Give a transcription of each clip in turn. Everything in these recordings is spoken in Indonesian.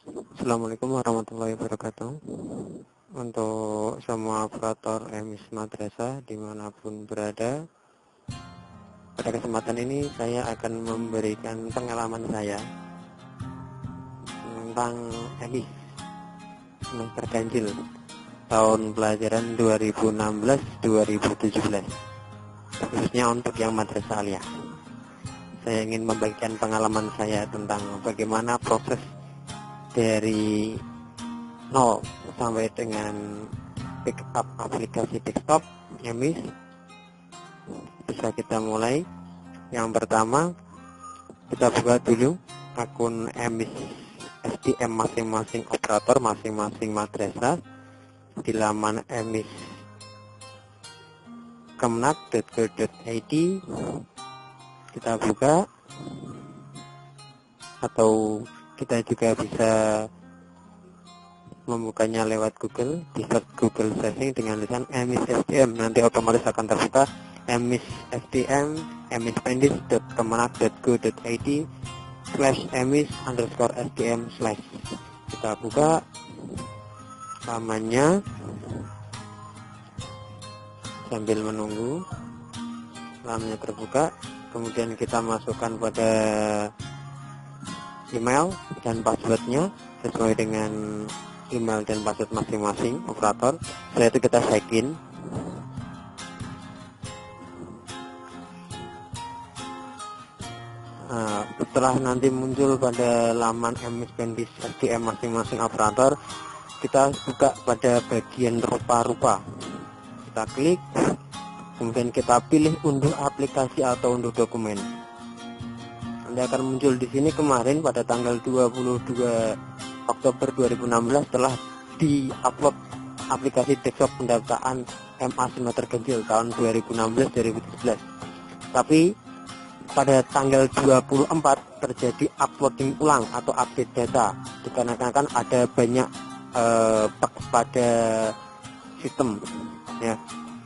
Assalamualaikum warahmatullahi wabarakatuh. Untuk semua operator emis madrasah dimanapun berada, pada kesempatan ini saya akan memberikan pengalaman saya tentang emis semester ganjil tahun pelajaran 2016-2017, khususnya untuk yang madrasah aliyah. Saya ingin membagikan pengalaman saya tentang bagaimana proses dari nol sampai dengan pick up aplikasi desktop emis. Bisa kita mulai. Yang pertama, kita buka dulu akun emis SDM masing-masing operator, masing-masing madrasah di laman emis kemenak.go.id. Kita buka, atau kita juga bisa membukanya lewat Google, di search Google searching dengan tulisan emis SDM, nanti otomatis akan terbuka emis SDM emis.kemenak.go.id/emis_SDM/. Kita buka lamannya sambil menunggu lamannya terbuka. Kemudian kita masukkan pada email dan passwordnya sesuai dengan email dan password masing-masing operator. Setelah itu kita login. Setelah nanti muncul pada laman emis pendis SDM masing-masing operator, kita buka pada bagian rupa-rupa. Kita klik, kemudian kita pilih unduh aplikasi atau unduh dokumen. Nanti akan muncul di sini kemarin pada tanggal 22 Oktober 2016 telah di-upload aplikasi desktop pendataan MA semester ganjil tahun 2016-2017. Tapi pada tanggal 24 terjadi uploading ulang atau update data, dikarenakan ada banyak bug pada sistem ya.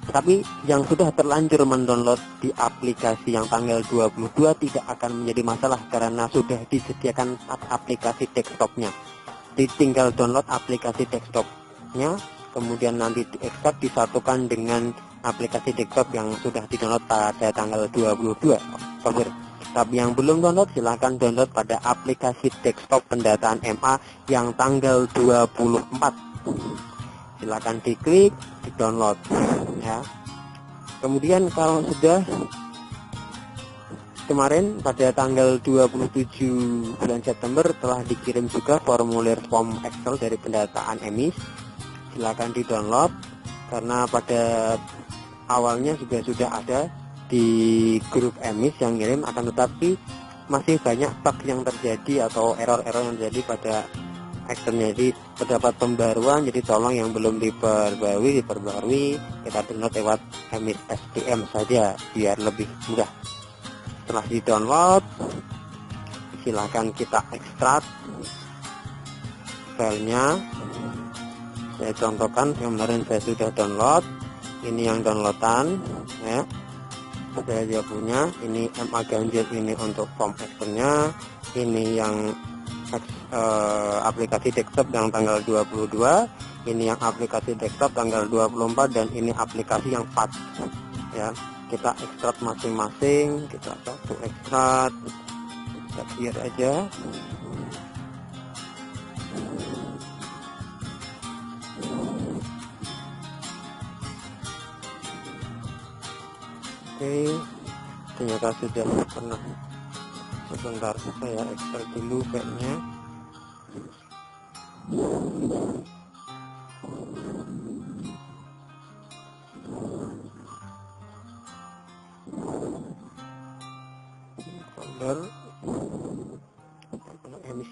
Tapi yang sudah terlanjur mendownload di aplikasi yang tanggal 22 tidak akan menjadi masalah karena sudah disediakan aplikasi desktopnya. Tinggal download aplikasi desktopnya, kemudian nanti diekstrak disatukan dengan aplikasi desktop yang sudah di-download pada tanggal 22 Oktober. Tapi yang belum download, silahkan download pada aplikasi desktop pendataan MA yang tanggal 24. Silakan diklik, di-download ya. Kemudian kalau sudah kemarin pada tanggal 27 bulan September telah dikirim juga formulir form Excel dari pendataan emis. Silakan di-download karena pada awalnya juga sudah ada di grup emis yang ngirim, akan tetapi masih banyak bug yang terjadi atau error-error yang terjadi pada Excel-nya. Jadi terdapat pembaruan, jadi tolong yang belum diperbarui, kita download lewat emis SDM saja biar lebih mudah. Setelah di-download, silahkan kita ekstrak filenya. Saya contohkan, kemarin saya sudah download, ini yang downloadan ya. Saya punya, ini MA ganjil, ini untuk form Excel-nya, ini yang aplikasi desktop yang tanggal 22, ini yang aplikasi desktop tanggal 24, dan ini aplikasi yang 4 ya. Kita ekstrak masing-masing, kita satu ekstrak, kita biar aja. Oke, ternyata sudah pernah. Sebentar, saya ekstrak dulu filenya. Folder emis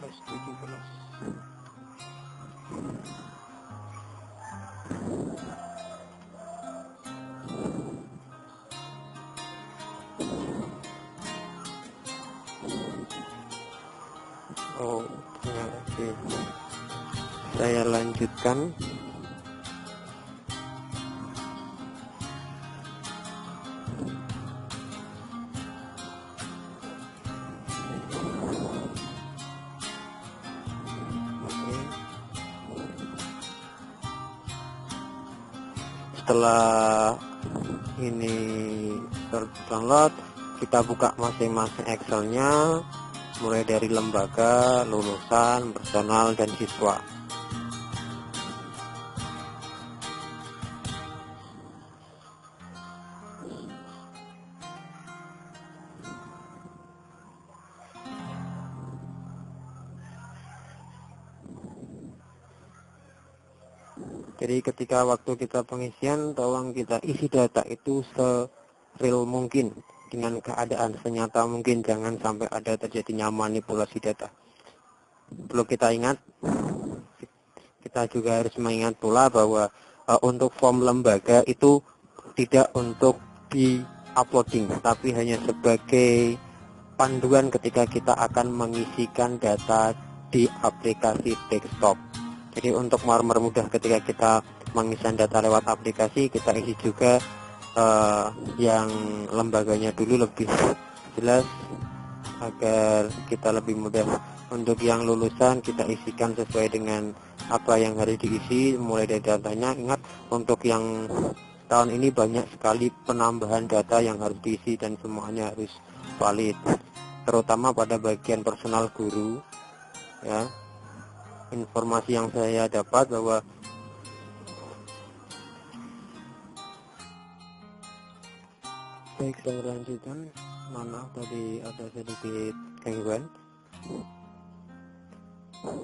16-17. Oh, ternyata sih. Saya lanjutkan. Setelah ini terdownload, kita buka masing-masing Excelnya, mulai dari lembaga, lulusan, personal, dan siswa. Jadi ketika waktu kita pengisian, tolong kita isi data itu real mungkin, dengan keadaan senyata mungkin, jangan sampai ada terjadinya manipulasi data. Perlu kita ingat, kita juga harus mengingat pula bahwa untuk form lembaga itu tidak untuk di-uploading, tapi hanya sebagai panduan ketika kita akan mengisikan data di aplikasi desktop. Jadi untuk mempermudah ketika kita mengisikan data lewat aplikasi, kita isi juga yang lembaganya dulu lebih jelas agar kita lebih mudah. Untuk yang lulusan kita isikan sesuai dengan apa yang harus diisi, mulai dari datanya. Ingat, untuk yang tahun ini banyak sekali penambahan data yang harus diisi dan semuanya harus valid, terutama pada bagian personal guru ya. Informasi yang saya dapat bahwa baik, saya lanjutkan. Maaf tadi ada sedikit gangguan.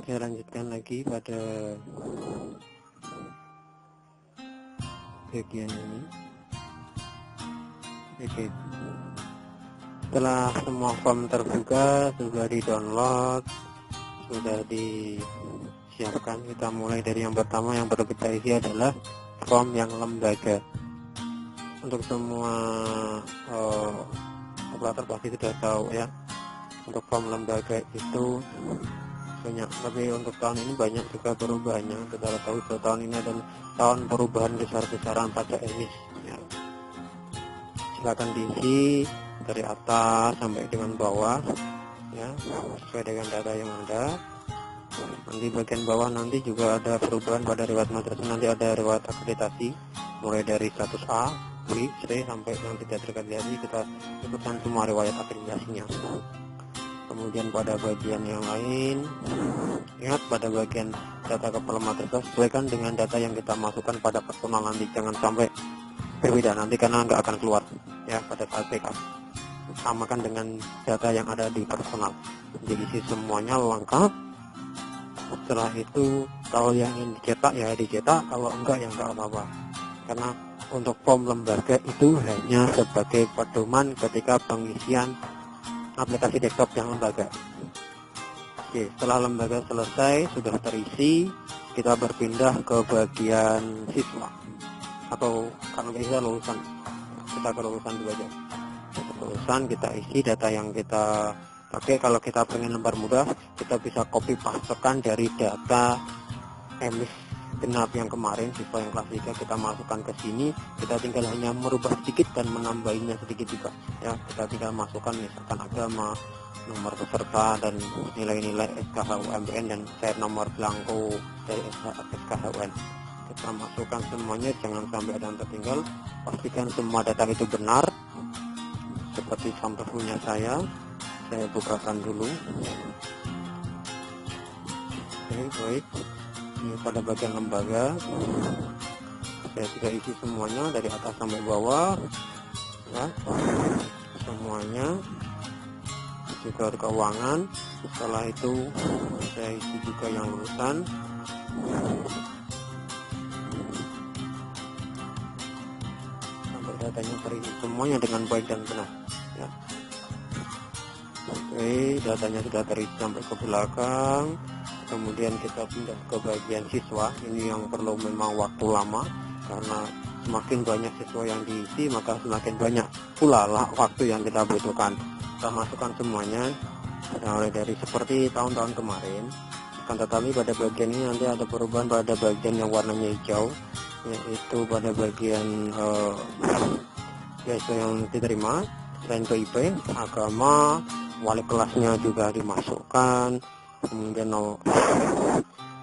Saya lanjutkan lagi pada bagian ini. Oke. Setelah semua form terbuka, sudah di-download, sudah disiapkan, kita mulai dari yang pertama. Yang perlu kita isi adalah form yang lembaga. Untuk semua operator pasti sudah tahu ya, untuk form lembaga itu banyak, tapi untuk tahun ini banyak juga perubahannya. Kita tahu bahwa tahun ini adalah tahun perubahan besar-besaran pajak emis ya. Silakan diisi dari atas sampai dengan bawah ya, sesuai dengan data yang ada. Nanti bagian bawah nanti juga ada perubahan pada riwayat madrasah, nanti ada riwayat akreditasi mulai dari status A, B, C sampai yang tidak terakreditasi, kita sebutkan semua riwayat akreditasinya. Kemudian pada bagian yang lain, ingat pada bagian data kepala madrasah sesuaikan dengan data yang kita masukkan pada personal nanti, jangan sampai berbeda nanti karena nggak akan keluar ya pada saat backup. Samakan dengan data yang ada di personal, diisi semuanya lengkap. Setelah itu kalau yang ingin dicetak ya dicetak, kalau enggak ya enggak apa-apa, karena untuk form lembaga itu hanya sebagai pedoman ketika pengisian aplikasi desktop yang lembaga. Oke, setelah lembaga selesai, sudah terisi, kita berpindah ke bagian siswa, atau kalau bisa lulusan, kita ke lulusan dulu aja. Lulusan kita isi data yang kita pakai. Kalau kita pengen lembar mudah, kita bisa copy pastekan dari data emis genap yang kemarin, siswa yang kelas 3 kita masukkan ke sini. Kita tinggal hanya merubah sedikit dan menambahinya sedikit juga ya. Kita tinggal masukkan misalkan agama, nomor peserta, dan nilai-nilai SKHUMPN, dan share nomor belangko dari SKHUN. Kita masukkan semuanya, jangan sampai ada yang tertinggal. Pastikan semua data itu benar seperti contoh punya saya bukakan dulu. Oke, baik. Ini pada bagian lembaga saya sudah isi semuanya dari atas sampai bawah ya, semuanya, juga keuangan. Setelah itu saya isi juga yang lulusan. Sampai datanya terisi semuanya dengan baik dan benar ya. Oke, datanya sudah terisi sampai ke belakang. Kemudian kita pindah ke bagian siswa. Ini yang perlu memang waktu lama, karena semakin banyak siswa yang diisi maka semakin banyak pula lah waktu yang kita butuhkan. Kita masukkan semuanya mulai dari seperti tahun-tahun kemarin. Akan tetapi pada bagian ini nanti ada perubahan pada bagian yang warnanya hijau, yaitu pada bagian biasa yang diterima, selain PIP, agama, wali kelasnya juga dimasukkan. Kemudian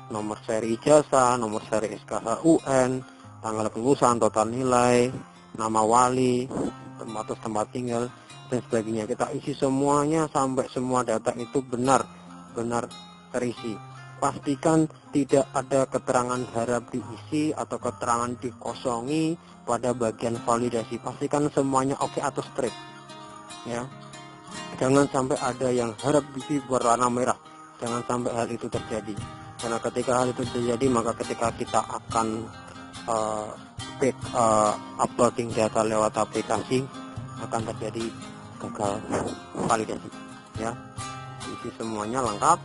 nomor seri ijazah, nomor seri SKHUN, tanggal kelulusan, total nilai, nama wali, tempat tinggal dan sebagainya. Kita isi semuanya sampai semua data itu benar terisi. Pastikan tidak ada keterangan harap diisi atau keterangan dikosongi pada bagian validasi. Pastikan semuanya oke atau straight, ya. Jangan sampai ada yang harap diisi berwarna merah. Jangan sampai hal itu terjadi. Karena ketika hal itu terjadi, maka ketika kita akan uploading data lewat aplikasi akan terjadi gagal validasi, ya. Isi semuanya lengkap.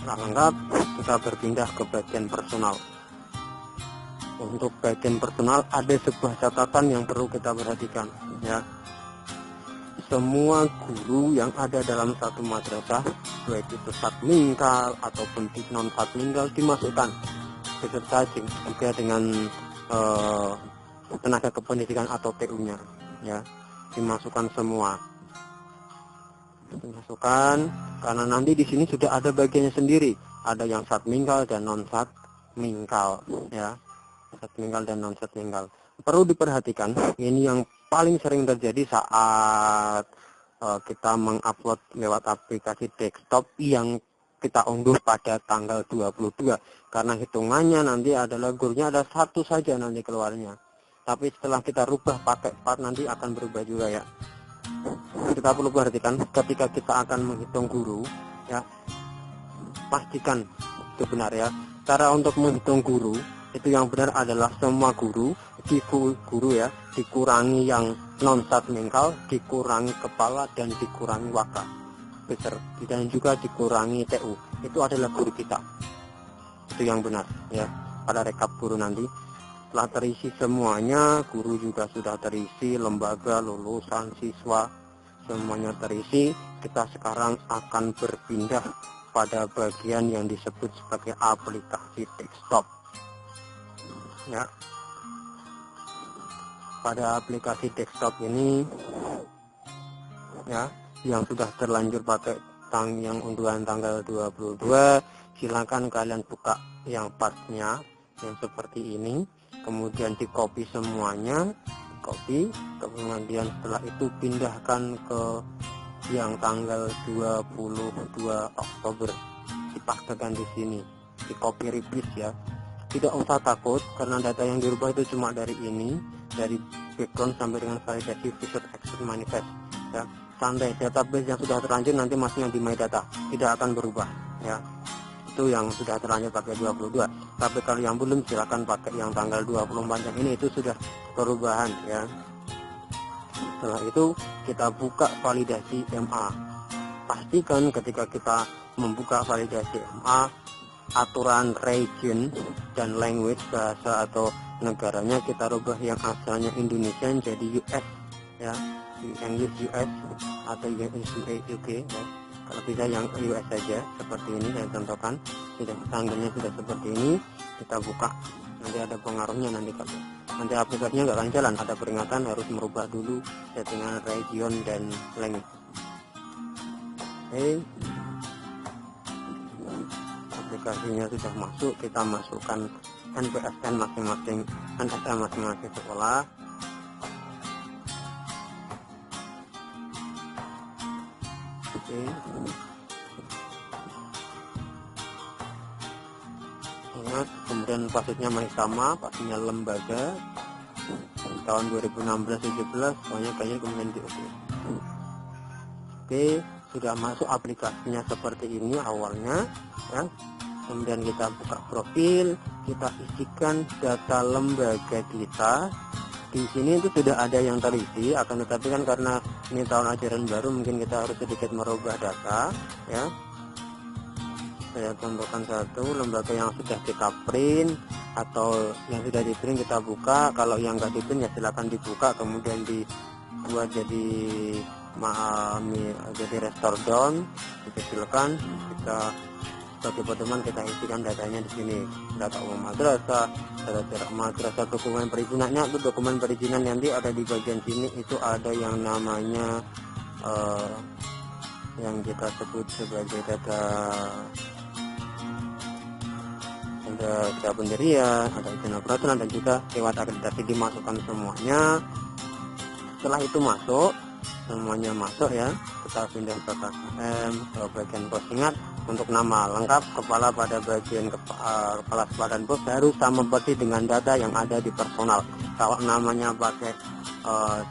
Setelah lengkap, kita berpindah ke bagian personal. Untuk bagian personal ada sebuah catatan yang perlu kita perhatikan, ya. Semua guru yang ada dalam satu madrasah, baik itu satmingkal ataupun non satmingkal, dimasukkan beserta juga dengan tenaga kependidikan atau TU-nya, ya, dimasukkan semua. Dimasukkan karena nanti di sini sudah ada bagiannya sendiri, ada yang satmingkal dan non satmingkal, ya, satmingkal dan non satmingkal. Perlu diperhatikan, ini yang paling sering terjadi saat kita mengupload lewat aplikasi desktop yang kita unduh pada tanggal 22, karena hitungannya nanti adalah gurunya ada satu saja nanti keluarnya, tapi setelah kita rubah pakai part nanti akan berubah juga, ya. Kita perlu perhatikan ketika kita akan menghitung guru, ya, pastikan itu benar, ya. Cara untuk menghitung guru itu yang benar adalah semua guru ya, dikurangi yang non satmingkal, dikurangi kepala dan dikurangi wakaf besar, dan juga dikurangi TU. Itu adalah guru kita. Itu yang benar, ya. Pada rekap guru nanti setelah terisi semuanya, guru juga sudah terisi, lembaga, lulusan, siswa, semuanya terisi. Kita sekarang akan berpindah pada bagian yang disebut sebagai aplikasi desktop, ya. Pada aplikasi desktop ini, ya, yang sudah terlanjur pakai yang unduhan tanggal 22, silakan kalian buka yang partnya yang seperti ini, kemudian di copy semuanya, kemudian setelah itu pindahkan ke yang tanggal 22 Oktober, dipaksakan di sini, di copy replace, ya. Tidak usah takut karena data yang dirubah itu cuma dari ini, dari background sampai dengan validasi visit exit manifest, ya. Santai, database yang sudah terlanjur nanti masih yang di my data, tidak akan berubah, ya. Itu yang sudah terlanjur pakai 22. Tapi kalau yang belum, silakan pakai yang tanggal 24 yang ini, itu sudah perubahan, ya. Setelah itu kita buka validasi MA. Pastikan ketika kita membuka validasi MA, aturan region dan language, bahasa atau negaranya kita rubah yang asalnya Indonesia jadi US, ya, English US atau UK, ya. Kalau bisa yang US saja, seperti ini saya contohkan, sudah tanggalnya sudah seperti ini, kita buka. Nanti ada pengaruhnya, nanti aplikasinya nggak akan jalan, ada peringatan harus merubah dulu settingan region dan language. Oke, aplikasinya sudah masuk, kita masukkan NPSN masing-masing, NSM masing-masing sekolah. Oke. Ingat, kemudian passwordnya masih sama, passwordnya lembaga tahun 2016-17, soalnya kayaknya kemudian di oke. Oke, sudah masuk aplikasinya seperti ini awalnya, ya. Kemudian kita buka profil, kita isikan data lembaga kita. Di sini itu sudah ada yang terisi, akan tetapi kan karena ini tahun ajaran baru, mungkin kita harus sedikit merubah data, ya. Saya contohkan satu lembaga yang sudah kita print atau yang sudah di print kita buka. Kalau yang nggak di print ya silakan dibuka, kemudian dibuat jadi restore down, dikecilkan. Kita sebagai pedoman kita isikan datanya di sini, data umum madrasah, data jarak madrasah, dokumen perizinannya. Itu dokumen perizinan nanti ada di bagian sini, itu ada yang namanya yang kita sebut sebagai data ada siapa pendirian, ada izin operasional, dan juga lewat akreditasi dimasukkan semuanya. Setelah itu masuk, semuanya masuk ya, kita pindah ke KKM, ke bagian pos. Ingat, untuk nama lengkap kepala pada bagian kepala sekolah dan pos harus sama persis dengan data yang ada di personal. Kalau namanya pakai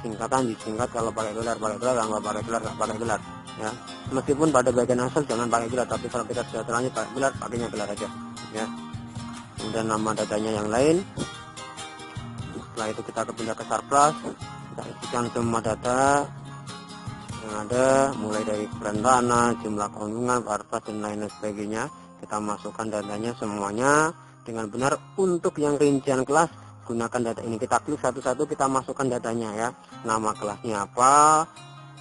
singkatan disingkat, kalau pakai gelar, kalau nggak pakai gelar, nggak pakai gelar ya. Meskipun pada bagian asal jangan pakai gelar, tapi kalau kita sudah terlanjur pakai gelar, pakainya gelar aja ya. Kemudian nama datanya yang lain. Setelah itu kita pindah ke Sarpras, kita isikan semua data yang ada, mulai dari keran tanah, jumlah keuntungan, Sarpras dan lain sebagainya. Kita masukkan datanya semuanya dengan benar. Untuk yang rincian kelas, gunakan data ini. Kita klik satu-satu, kita masukkan datanya ya. Nama kelasnya apa,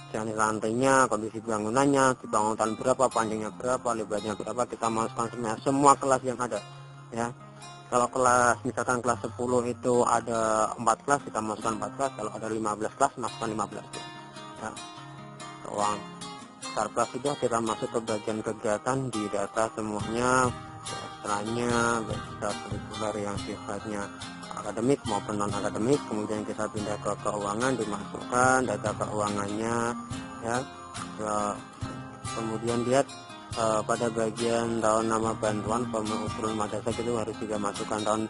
jenis lantainya, kondisi bangunannya, dibangun tahun berapa, panjangnya berapa, lebarnya berapa, kita masukkan semua kelas yang ada ya. Kalau kelas, misalkan kelas 10 itu ada 4 kelas, kita masukkan 4 kelas. Kalau ada 15 kelas, masukkan 15 kelas ya. Ruang Sarpras sudah, kita masuk ke bagian kegiatan, di data semuanya, setelahnya kurikuler yang sifatnya akademik maupun non akademik. Kemudian kita pindah ke keuangan, dimasukkan data keuangannya ya. Kemudian lihat pada bagian tahun nama bantuan, pengukuran madrasah itu harus juga masukkan tahun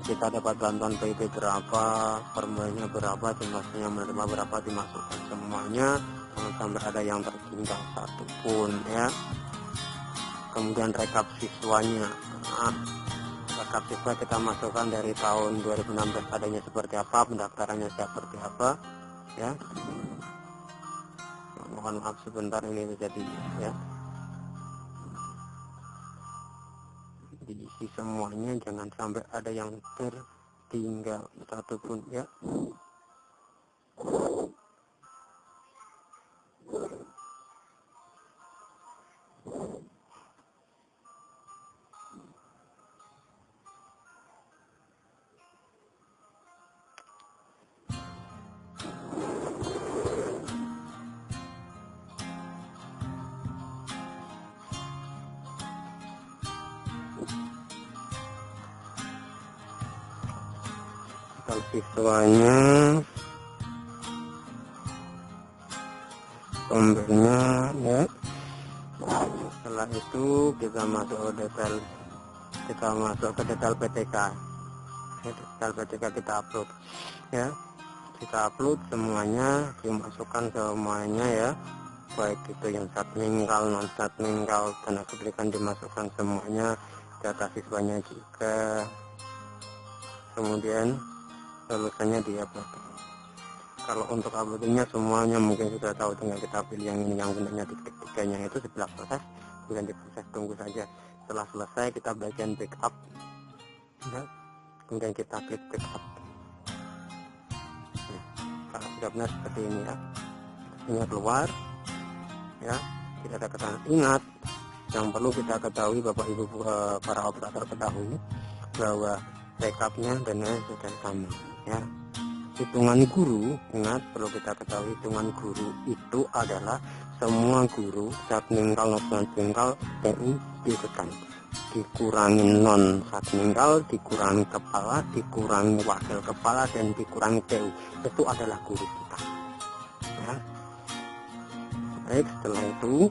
kita dapat bantuan PIP berapa, permulanya berapa, jumlahnya menerima berapa, dimasukkan semuanya, jangan sampai ada yang tertinggal satupun ya. Kemudian rekap siswanya, rekap siswa kita masukkan dari tahun 2016 adanya seperti apa, pendaftarannya seperti apa ya. Mohon maaf sebentar, ini terjadi ya. Diisi semuanya, jangan sampai ada yang tertinggal satupun ya. Kalau siswanya, tombelnya ya. Setelah itu kita masuk ke detail, PTK. Detail PTK kita upload ya. Kita upload semuanya, dimasukkan semuanya ya, baik itu yang satmingkal, non satmingkal, tenaga pendidikan, dimasukkan semuanya, data siswanya juga. Kemudian lulusannya di-upload. Kalau untuk uploadingnya semuanya mungkin sudah tahu, tinggal kita pilih yang ini, yang benarnya titik tiganya itu sebelah proses, kemudian diproses, tunggu saja. Setelah selesai kita bagian backup ya. Kemudian kita klik backup ya. Kalau sudah benar seperti ini ya, ini keluar ya, tidak ada kesalahan. Ingat, yang perlu kita ketahui, Bapak Ibu para operator ketahui bahwa backupnya dan sudah sama ya. Hitungan guru, ingat, perlu kita ketahui, hitungan guru itu adalah semua guru satmingkal, non satmingkal, TU diikutkan, dikurangi non satmingkal, dikurangi kepala, dikurangi wakil kepala, dan dikurangi TU, itu adalah guru kita ya. Baik, setelah itu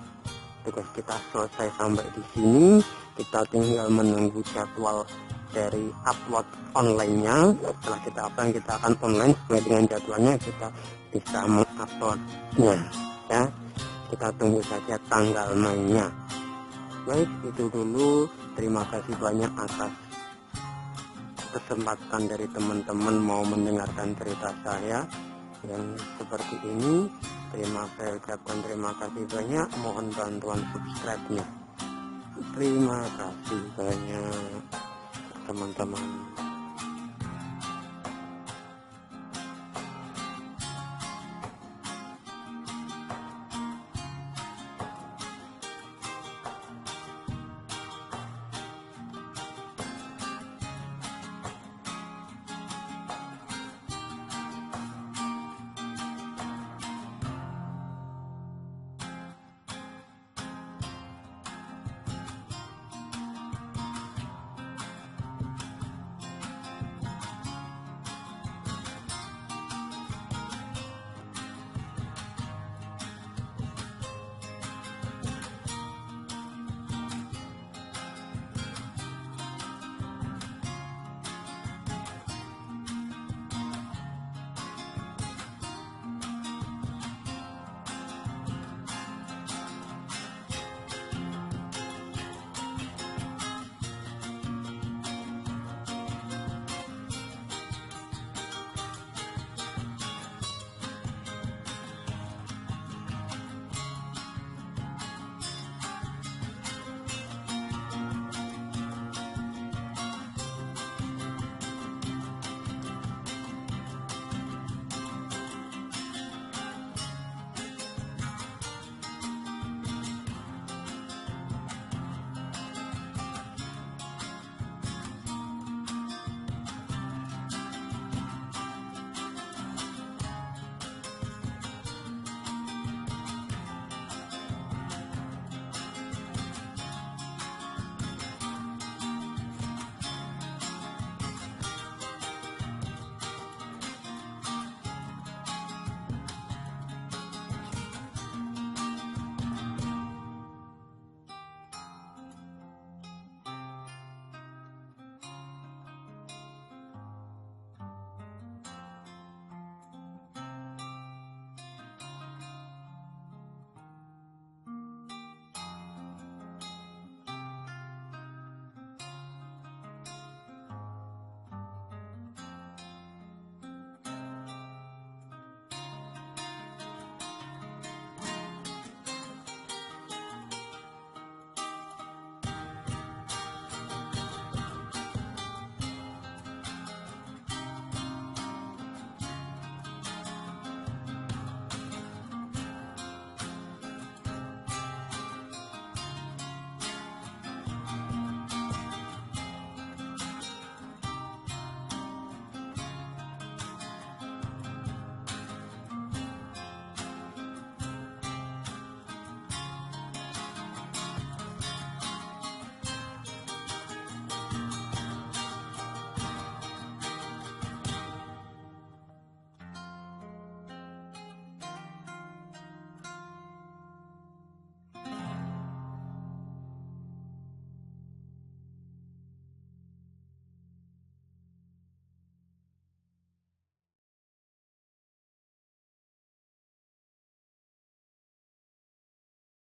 tugas kita selesai sampai di sini. Kita tinggal menunggu jadwal dari upload online-nya. Setelah kita upload, kita akan online sesuai dengan jadwalnya, kita bisa menguploadnya ya. Kita tunggu saja tanggal mainnya. Baik, itu dulu. Terima kasih banyak atas kesempatan dari teman-teman mau mendengarkan cerita saya yang seperti ini. Saya ucapkan terima kasih banyak. Mohon bantuan subscribe-nya. Terima kasih banyak teman-teman.